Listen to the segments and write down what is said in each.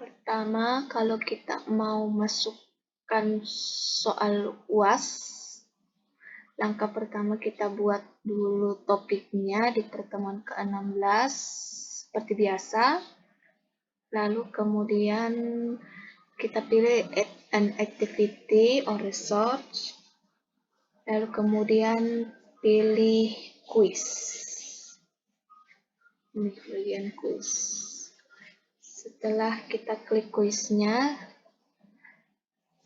Pertama, kalau kita mau masukkan soal UAS, langkah pertama kita buat dulu topiknya di pertemuan ke-16 seperti biasa. Lalu kemudian kita pilih add an activity or research. Lalu kemudian pilih quiz. Ini bagian quiz. Setelah kita klik kuisnya,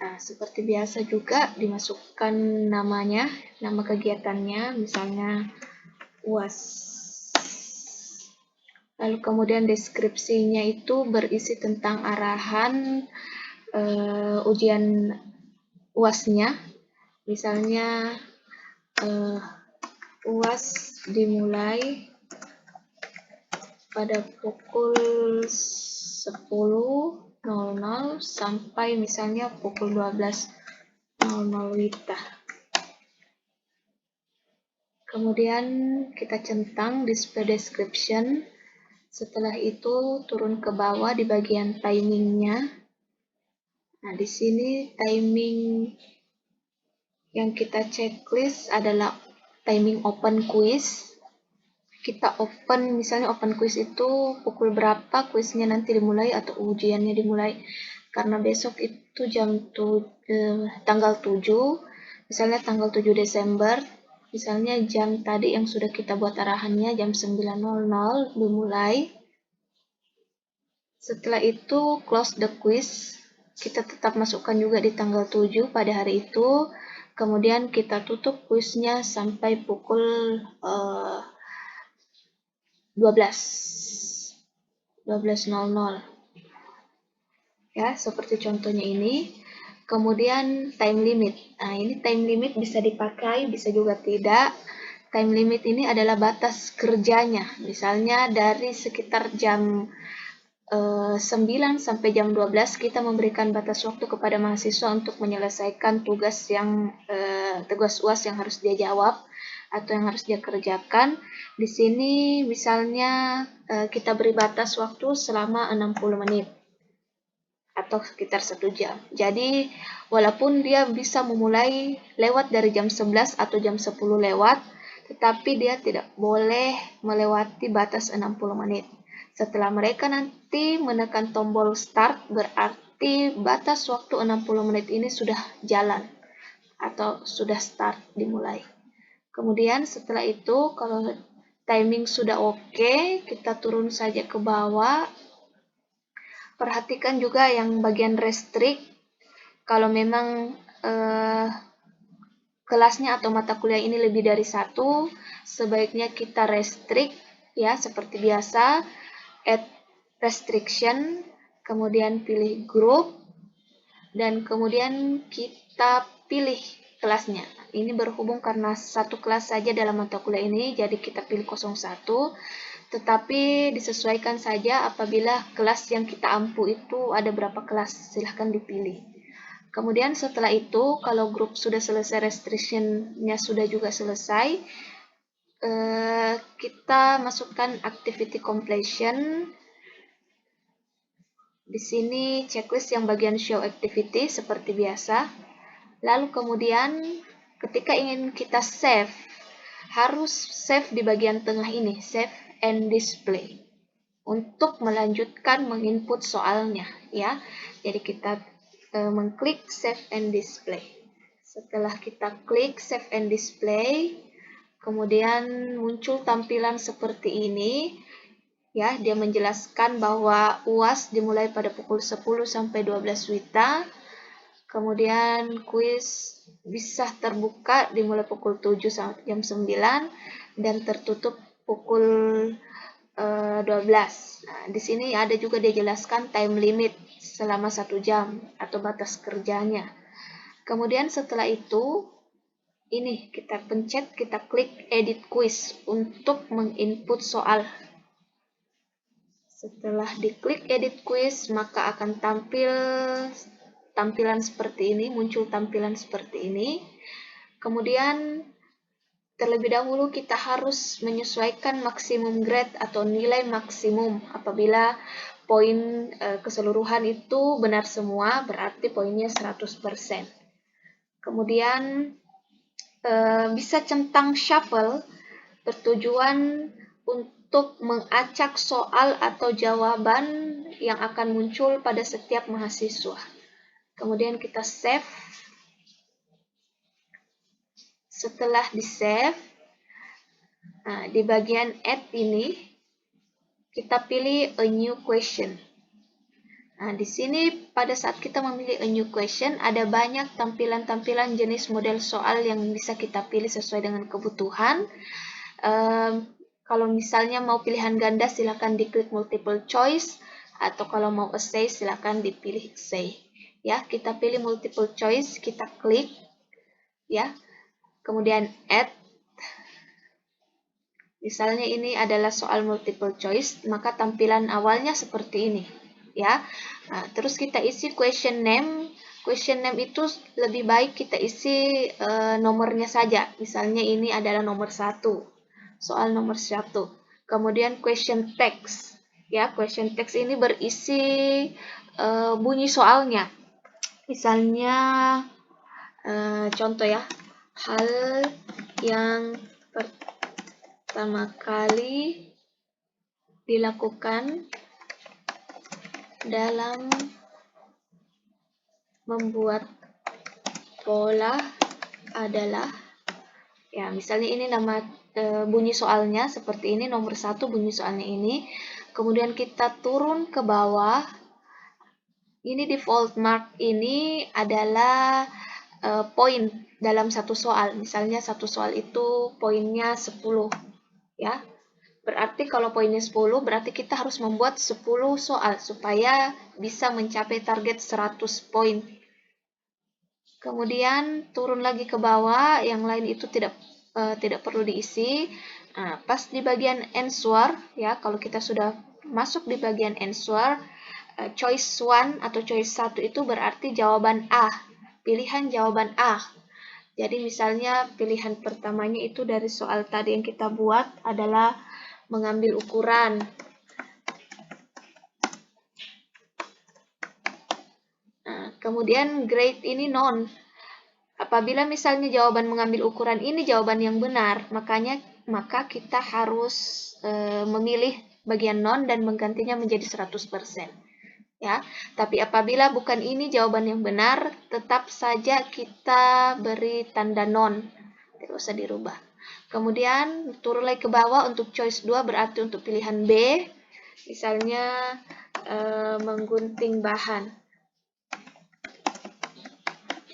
nah seperti biasa juga dimasukkan namanya, nama kegiatannya, misalnya UAS. Lalu kemudian deskripsinya itu berisi tentang arahan ujian UAS-nya, misalnya UAS dimulai pada pukul 10.00 sampai misalnya pukul 12.00 WITA. Kemudian kita centang display description. Setelah itu turun ke bawah di bagian timingnya. Nah, di sini timing yang kita checklist adalah timing open quiz. Kita open, misalnya open quiz itu pukul berapa kuisnya nanti dimulai atau ujiannya dimulai. Karena besok itu tanggal 7, misalnya tanggal 7 Desember, misalnya jam tadi yang sudah kita buat arahannya jam 9.00 dimulai. Setelah itu close the quiz, kita tetap masukkan juga di tanggal 7 pada hari itu. Kemudian kita tutup kuisnya sampai pukul 12.00. Ya, seperti contohnya ini. Kemudian time limit. Nah, ini time limit bisa dipakai, bisa juga tidak. Time limit ini adalah batas kerjanya. Misalnya dari sekitar jam 9 sampai jam 12 kita memberikan batas waktu kepada mahasiswa untuk menyelesaikan tugas UAS yang harus dia jawab atau yang harus dia kerjakan. Di sini misalnya kita beri batas waktu selama 60 menit atau sekitar 1 jam. Jadi walaupun dia bisa memulai lewat dari jam 11 atau jam 10 lewat, tetapi dia tidak boleh melewati batas 60 menit. Setelah mereka nanti menekan tombol start, berarti batas waktu 60 menit ini sudah jalan atau sudah start dimulai. Kemudian setelah itu kalau timing sudah oke, kita turun saja ke bawah. Perhatikan juga yang bagian restrict. Kalau memang kelasnya atau mata kuliah ini lebih dari 1, sebaiknya kita restrict ya seperti biasa. Add restriction, kemudian pilih group, dan kemudian kita pilih kelasnya. Ini berhubung karena satu kelas saja dalam mata kuliah ini, jadi kita pilih 01, tetapi disesuaikan saja apabila kelas yang kita ampu itu ada berapa kelas, silahkan dipilih. Kemudian setelah itu, kalau grup sudah selesai, restriction-nya sudah juga selesai, kita masukkan activity completion. Di sini checklist yang bagian show activity seperti biasa. Lalu kemudian ketika ingin kita save, harus save di bagian tengah ini, save and display. Untuk melanjutkan menginput soalnya ya. Jadi kita mengklik save and display. Setelah kita klik save and display, kemudian muncul tampilan seperti ini. Ya, dia menjelaskan bahwa UAS dimulai pada pukul 10 sampai 12 WITA. Kemudian kuis bisa terbuka dimulai pukul 7 sampai jam 9 dan tertutup pukul 12. Nah, di sini ada juga dia jelaskan time limit selama 1 jam atau batas kerjanya. Kemudian setelah itu, ini kita pencet, kita klik edit quiz untuk menginput soal. Setelah diklik edit quiz, maka akan tampil tampilan seperti ini, muncul tampilan seperti ini. Kemudian terlebih dahulu kita harus menyesuaikan maksimum grade atau nilai maksimum. Apabila poin keseluruhan itu benar semua, berarti poinnya 100%. Kemudian bisa centang shuffle bertujuan untuk mengacak soal atau jawaban yang akan muncul pada setiap mahasiswa. Kemudian kita save. Setelah di-save, nah, di bagian add ini, kita pilih a new question. Nah, di sini pada saat kita memilih a new question, ada banyak tampilan-tampilan jenis model soal yang bisa kita pilih sesuai dengan kebutuhan. Kalau misalnya mau pilihan ganda, silakan diklik multiple choice, atau kalau mau essay, silakan dipilih essay. Ya, kita pilih multiple choice, kita klik, ya. Kemudian add. Misalnya ini adalah soal multiple choice, maka tampilan awalnya seperti ini, ya. Nah, terus kita isi question name. Question name itu lebih baik kita isi nomornya saja. Misalnya ini adalah nomor 1, soal nomor 1. Kemudian question text, ya. Question text ini berisi bunyi soalnya. Misalnya contoh ya, hal yang pertama kali dilakukan dalam membuat pola adalah, ya misalnya ini nama bunyi soalnya seperti ini, nomor 1 bunyi soalnya ini. Kemudian kita turun ke bawah. Ini default mark ini adalah poin dalam satu soal. Misalnya satu soal itu poinnya 10, ya. Berarti kalau poinnya 10, berarti kita harus membuat 10 soal supaya bisa mencapai target 100 poin. Kemudian turun lagi ke bawah, yang lain itu tidak perlu diisi. Nah, pas di bagian answer, ya, kalau kita sudah masuk di bagian answer, choice 1 atau choice 1 itu berarti jawaban A, pilihan jawaban A. Jadi misalnya pilihan pertamanya itu dari soal tadi yang kita buat adalah mengambil ukuran. Nah, kemudian grade ini non. Apabila misalnya jawaban mengambil ukuran ini jawaban yang benar, maka kita harus memilih bagian non dan menggantinya menjadi 100%. Ya, tapi apabila bukan ini jawaban yang benar, tetap saja kita beri tanda non, tidak usah dirubah. Kemudian turun lagi ke bawah untuk choice 2 berarti untuk pilihan B, misalnya menggunting bahan.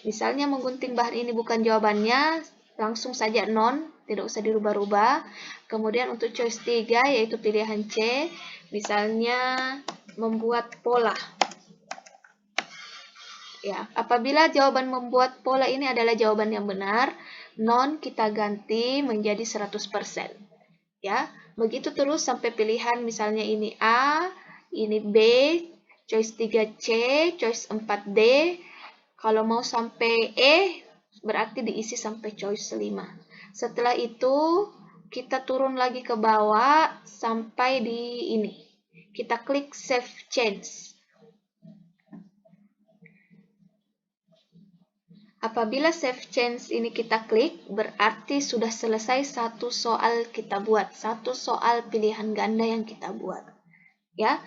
Misalnya menggunting bahan ini bukan jawabannya, langsung saja non, tidak usah dirubah-rubah. Kemudian untuk choice 3 yaitu pilihan C, misalnya membuat pola. Ya, apabila jawaban membuat pola ini adalah jawaban yang benar, non kita ganti menjadi 100%. Ya, begitu terus sampai pilihan misalnya ini A, ini B, choice 3C, choice 4D. Kalau mau sampai E, berarti diisi sampai choice 5. Setelah itu, kita turun lagi ke bawah sampai di ini. Kita klik Save Change. Apabila Save Change ini kita klik, berarti sudah selesai satu soal kita buat, satu soal pilihan ganda yang kita buat. Ya,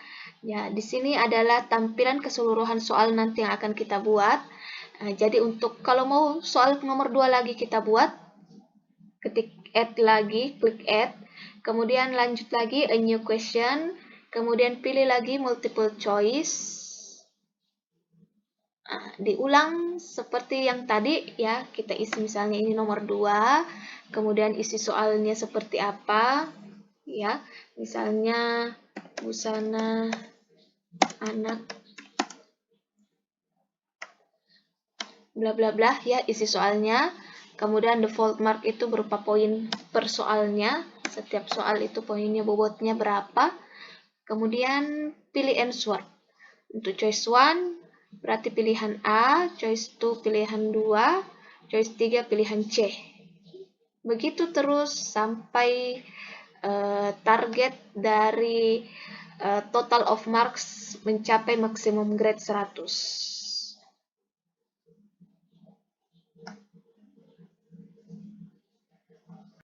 di sini adalah tampilan keseluruhan soal nanti yang akan kita buat. Jadi untuk kalau mau soal nomor 2 lagi kita buat, ketik add lagi, klik add, kemudian lanjut lagi a new question, kemudian pilih lagi multiple choice. Diulang seperti yang tadi ya, kita isi misalnya ini nomor 2, kemudian isi soalnya seperti apa ya, misalnya busana anak bla bla bla ya, isi soalnya. Kemudian default mark itu berupa poin per soalnya, setiap soal itu poinnya bobotnya berapa. Kemudian pilih answer. Untuk choice 1 berarti pilihan A, choice 2 pilihan 2, choice 3 pilihan C. Begitu terus sampai target dari total of marks mencapai maksimum grade 100.